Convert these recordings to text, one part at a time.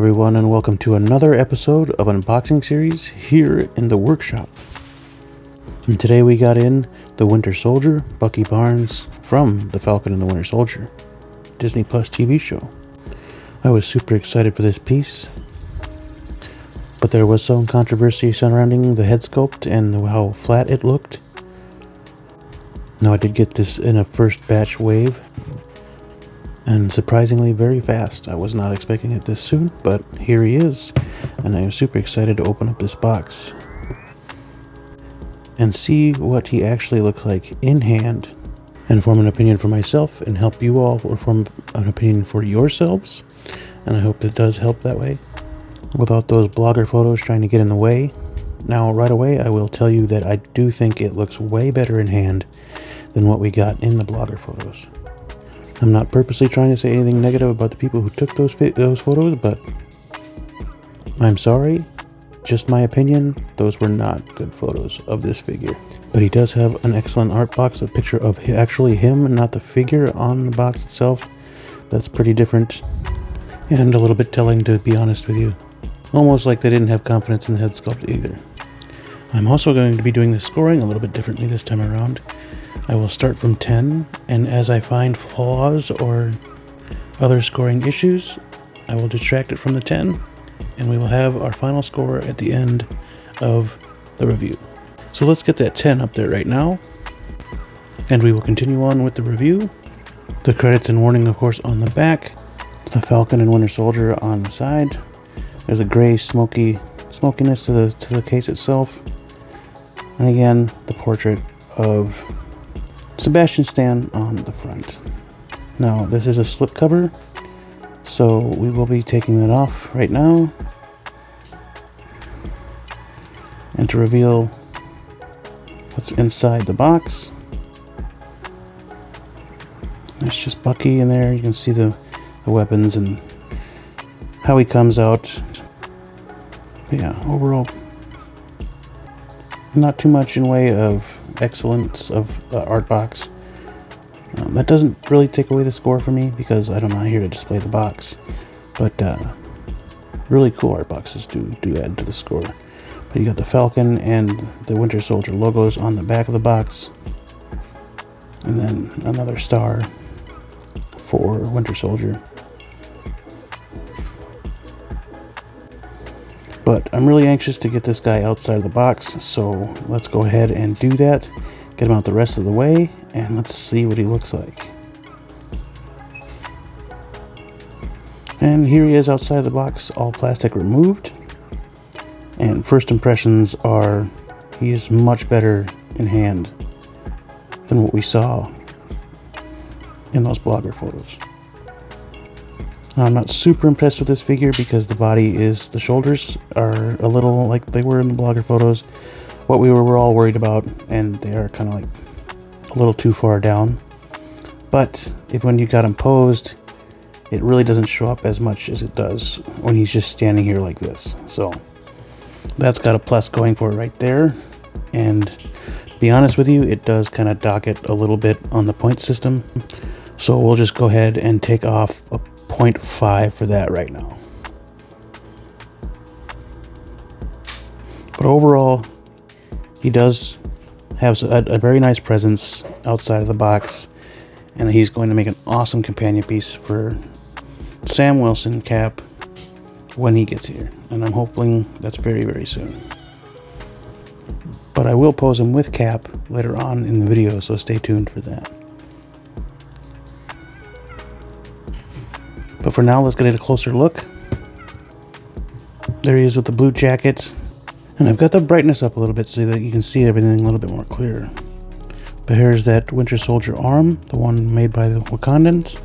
everyone, and welcome to another episode of an unboxing series here in the workshop. And today we got in the Winter Soldier, Bucky Barnes, from The Falcon and the Winter Soldier, Disney Plus TV show. I was super excited for this piece, but there was some controversy surrounding the head sculpt and how flat it looked. Now, I did get this in a first batch wave, and surprisingly very fast. I was not expecting it this soon, but here he is, and I am super excited to open up this box and see what he actually looks like in hand, and form an opinion for myself and help you all form an opinion for yourselves. And I hope it does help that way, without those blogger photos trying to get in the way. Now, right away, I will tell you that I do think it looks way better in hand than what we got in the blogger photos. I'm not purposely trying to say anything negative about the people who took those photos, but I'm sorry, just my opinion, those were not good photos of this figure. But he does have an excellent art box, a picture of actually him and not the figure on the box itself. That's pretty different and a little bit telling, to be honest with you. Almost like they didn't have confidence in the head sculpt either. I'm also going to be doing the scoring a little bit differently this time around. I will start from 10, and as I find flaws or other scoring issues, I will detract it from the 10, and we will have our final score at the end of the review. So let's get that 10 up there right now, and we will continue on with the review. The credits and warning, of course, on the back. The Falcon and Winter Soldier on the side. There's a gray smokiness to the case itself, and again the portrait of Sebastian Stan on the front. Now, this is a slip cover, so we will be taking that off right now, and to reveal what's inside the box. It's just Bucky in there. You can see the weapons and how he comes out. But yeah, overall, not too much in way of excellence of the art box. That doesn't really take away the score for me, because I'm not here to display the box, but really cool art boxes do add to the score. But you got the Falcon and the Winter Soldier logos on the back of the box, and then another star for Winter Soldier. But I'm really anxious to get this guy outside of the box, so let's go ahead and do that. Get him out the rest of the way, and let's see what he looks like. And here he is outside of the box, all plastic removed. And first impressions are, he is much better in hand than what we saw in those blogger photos. Now, I'm not super impressed with this figure because the shoulders are a little like they were in the blogger photos, what we were all worried about, and they are kind of like a little too far down. But when you got him posed, it really doesn't show up as much as it does when he's just standing here like this. So that's got a plus going for it right there. And to be honest with you, it does kind of dock it a little bit on the point system. So we'll just go ahead and take off a 0.5 for that right now. But overall, he does have a very nice presence outside of the box, and he's going to make an awesome companion piece for Sam Wilson Cap when he gets here, and I'm hoping that's very, very soon. But I will pose him with Cap later on in the video, so stay tuned for that. But for now, let's get a closer look. There he is with the blue jacket. And I've got the brightness up a little bit so that you can see everything a little bit more clear. But here's that Winter Soldier arm, the one made by the Wakandans,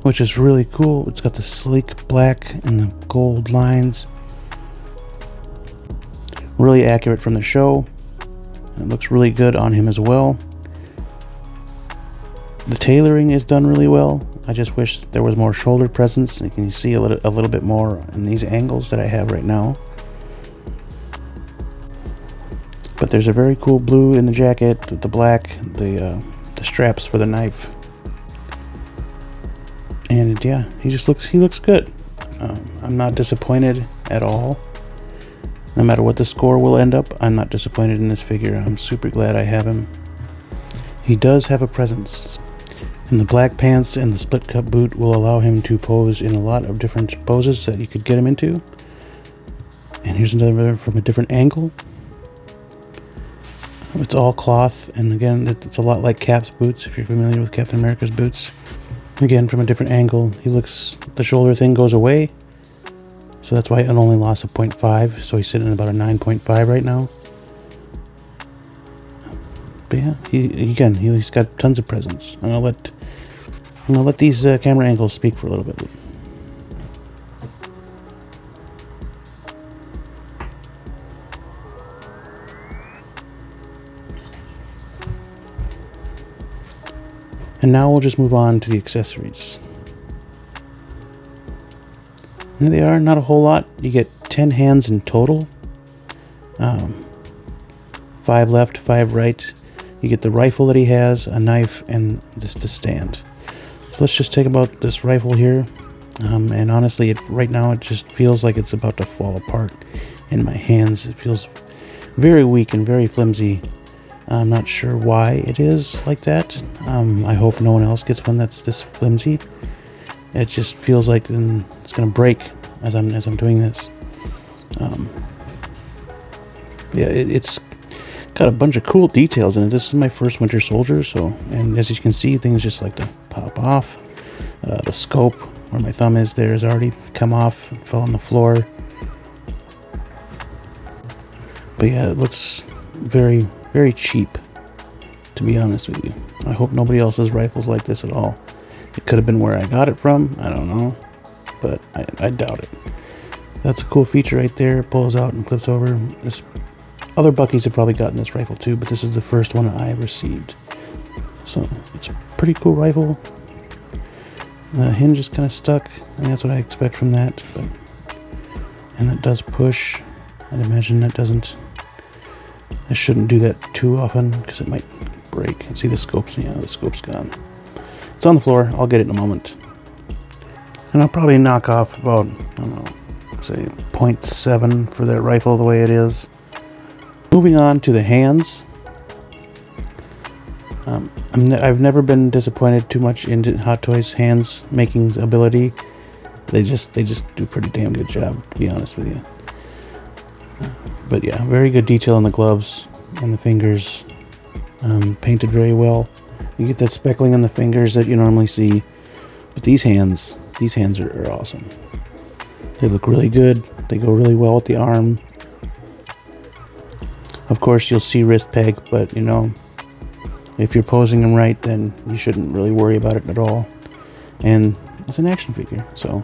which is really cool. It's got the sleek black and the gold lines. Really accurate from the show. It looks really good on him as well. The tailoring is done really well. I just wish there was more shoulder presence. You can see a little bit more in these angles that I have right now. But there's a very cool blue in the jacket, the black, the straps for the knife. And yeah, he looks good. I'm not disappointed at all. No matter what the score will end up, I'm not disappointed in this figure. I'm super glad I have him. He does have a presence. And the black pants and the split cup boot will allow him to pose in a lot of different poses that you could get him into. And here's another from a different angle. It's all cloth, and again, it's a lot like Cap's boots, if you're familiar with Captain America's boots. Again, from a different angle, the shoulder thing goes away, so that's why it only lost a 0.5, so he's sitting at about a 9.5 right now. But yeah, he's got tons of presence. I'm gonna let these camera angles speak for a little bit. And now we'll just move on to the accessories. Here they are, not a whole lot. You get 10 hands in total. 5 left, 5 right. You get the rifle that he has, a knife, and the stand. So let's just take about this rifle here. And honestly, right now it just feels like it's about to fall apart in my hands. It feels very weak and very flimsy. I'm not sure why it is like that. I hope no one else gets one that's this flimsy. It just feels like it's gonna break as I'm doing this. Yeah, it's got a bunch of cool details in it. This is my first Winter Soldier, and as you can see, things just like to pop off. The scope where my thumb is there has already come off and fell on the floor. But yeah, it looks very, very cheap, to be honest with you. I hope nobody else's rifles like this at all. It could have been where I got it from, I don't know, but I doubt it. That's a cool feature right there. It pulls out and clips over. Other Buckies have probably gotten this rifle too, but this is the first one I received. So it's a pretty cool rifle. The hinge is kind of stuck, and that's what I expect from that. And that does push. I'd imagine I shouldn't do that too often because it might break. See the scope's, yeah, the scope's gone. It's on the floor. I'll get it in a moment. And I'll probably knock off about, I don't know, say 0.7 for that rifle the way it is. Moving on to the hands. I've never been disappointed too much in Hot Toys hands making ability. They just do a pretty damn good job, to be honest with you. But yeah, very good detail in the gloves and the fingers. Painted very well. You get that speckling on the fingers that you normally see. But these hands are awesome. They look really good. They go really well with the arm. Of course, you'll see wrist peg, but you know, if you're posing them right, then you shouldn't really worry about it at all. And it's an action figure, so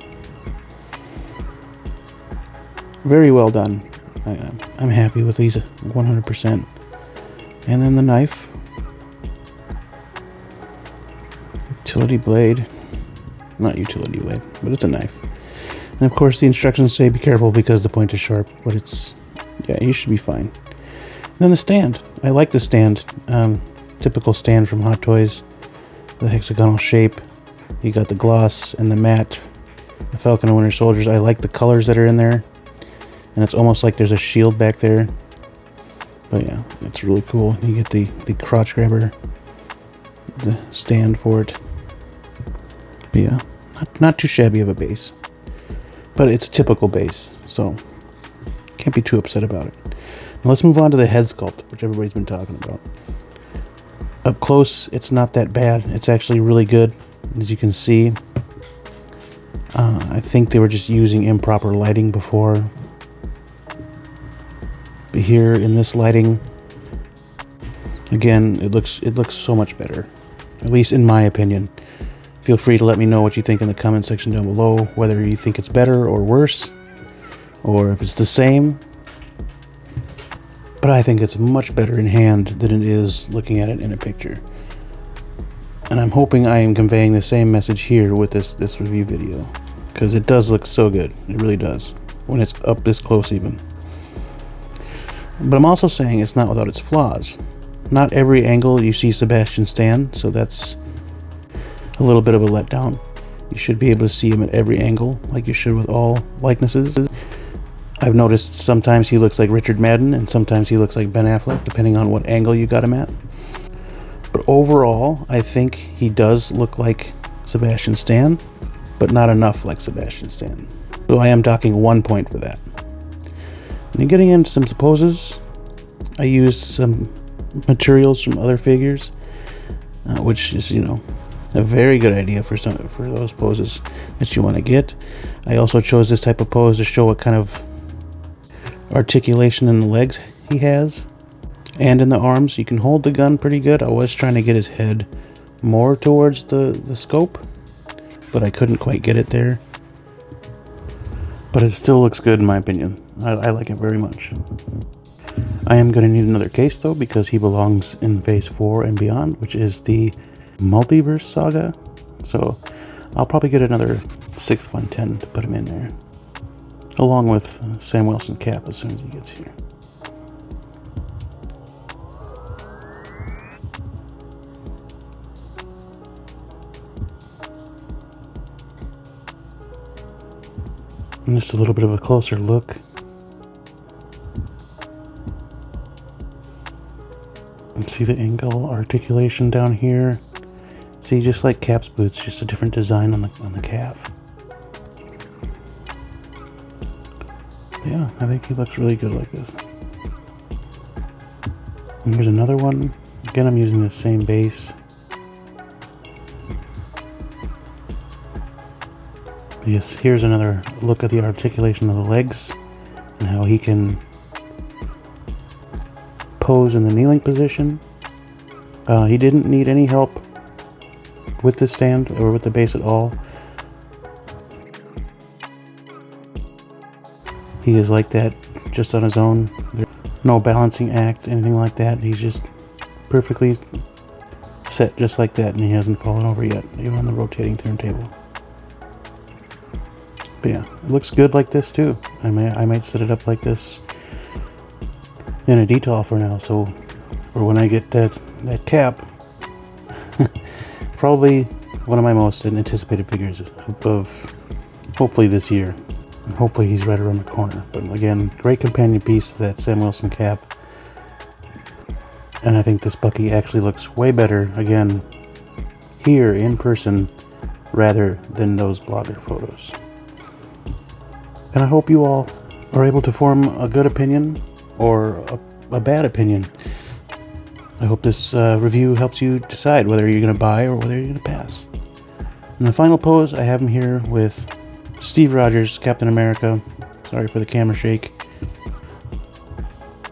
very well done. I'm happy with these 100%. And then the knife, utility blade, not utility blade, but it's a knife. And of course, the instructions say be careful because the point is sharp, but yeah, you should be fine. And then the stand. I like the stand. Typical stand from Hot Toys. The hexagonal shape. You got the gloss and the matte. The Falcon and Winter Soldiers. I like the colors that are in there. And it's almost like there's a shield back there. But yeah, it's really cool. You get the crotch grabber. The stand for it. But yeah, not too shabby of a base. But it's a typical base. So, can't be too upset about it. Now let's move on to the head sculpt, which everybody's been talking about. Up close, it's not that bad. It's actually really good, as you can see. I think they were just using improper lighting before. But here in this lighting, again, it looks so much better. At least in my opinion. Feel free to let me know what you think in the comment section down below, whether you think it's better or worse, or if it's the same. But I think it's much better in hand than it is looking at it in a picture. And I'm hoping I am conveying the same message here with this review video. Because it does look so good. It really does. When it's up this close even. But I'm also saying it's not without its flaws. Not every angle you see Sebastian Stan, so that's a little bit of a letdown. You should be able to see him at every angle, like you should with all likenesses. I've noticed sometimes he looks like Richard Madden, and sometimes he looks like Ben Affleck, depending on what angle you got him at. But overall, I think he does look like Sebastian Stan, but not enough like Sebastian Stan. So I am docking 1 point for that. And getting into some poses, I used some materials from other figures, which is, you know, a very good idea for those poses that you want to get. I also chose this type of pose to show what kind of articulation in the legs he has and in the arms. You can hold the gun pretty good. I was trying to get his head more towards the scope, but I couldn't quite get it there. But it still looks good in my opinion. I like it very much. I am going to need another case though, because he belongs in phase 4 and beyond, which is the multiverse saga. So I'll probably get another 6x110 to put him in there, along with Sam Wilson Cap as soon as he gets here. And just a little bit of a closer look. And see the angle articulation down here. See, just like Cap's boots, just a different design on the calf. Yeah, I think he looks really good like this. And here's another one. Again, I'm using the same base. Yes, here's another look at the articulation of the legs and how he can pose in the kneeling position. He didn't need any help with the stand or with the base at all. He is like that just on his own. There's no balancing act, anything like that. He's just perfectly set just like that, and he hasn't fallen over yet, even on the rotating turntable. But yeah, it looks good like this too. I might set it up like this in a detail for now, so for when I get that cap, probably one of my most anticipated figures of hopefully this year. And hopefully he's right around the corner. But again, great companion piece to that Sam Wilson cap. And I think this Bucky actually looks way better, again, here in person, rather than those blogger photos. And I hope you all are able to form a good opinion or a bad opinion. I hope this review helps you decide whether you're going to buy or whether you're going to pass. In the final pose, I have him here with Steve Rogers, Captain America. Sorry for the camera shake.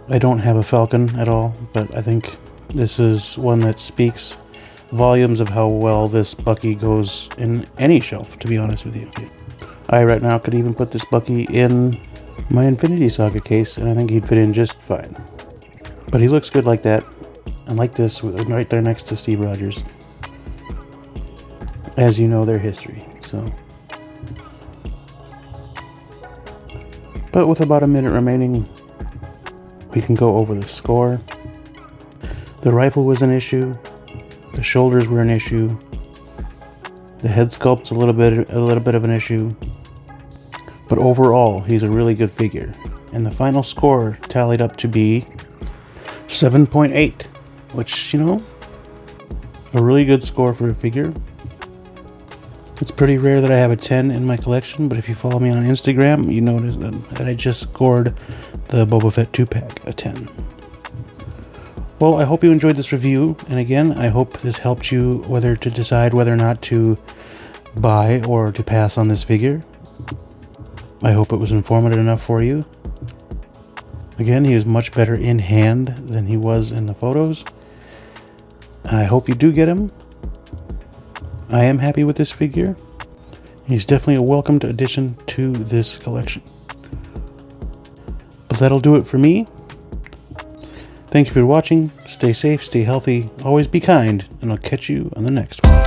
I don't have a Falcon at all, but I think this is one that speaks volumes of how well this Bucky goes in any shelf, to be honest with you. I right now could even put this Bucky in my Infinity Saga case, and I think he'd fit in just fine. But he looks good like that, and like this, right there next to Steve Rogers. As you know, their history, so. But with about a minute remaining, we can go over the score. The rifle was an issue. The shoulders were an issue. The head sculpt's a little bit of an issue. But overall, he's a really good figure. And the final score tallied up to be 7.8, which, you know, a really good score for a figure. It's pretty rare that I have a 10 in my collection, but if you follow me on Instagram, you notice that I just scored the Boba Fett 2-pack a 10. Well, I hope you enjoyed this review, and again, I hope this helped you whether to decide whether or not to buy or to pass on this figure. I hope it was informative enough for you. Again, he is much better in hand than he was in the photos. I hope you do get him. I am happy with this figure. He's definitely a welcomed addition to this collection. But that'll do it for me. Thank you for watching. Stay safe, stay healthy, always be kind, and I'll catch you on the next one.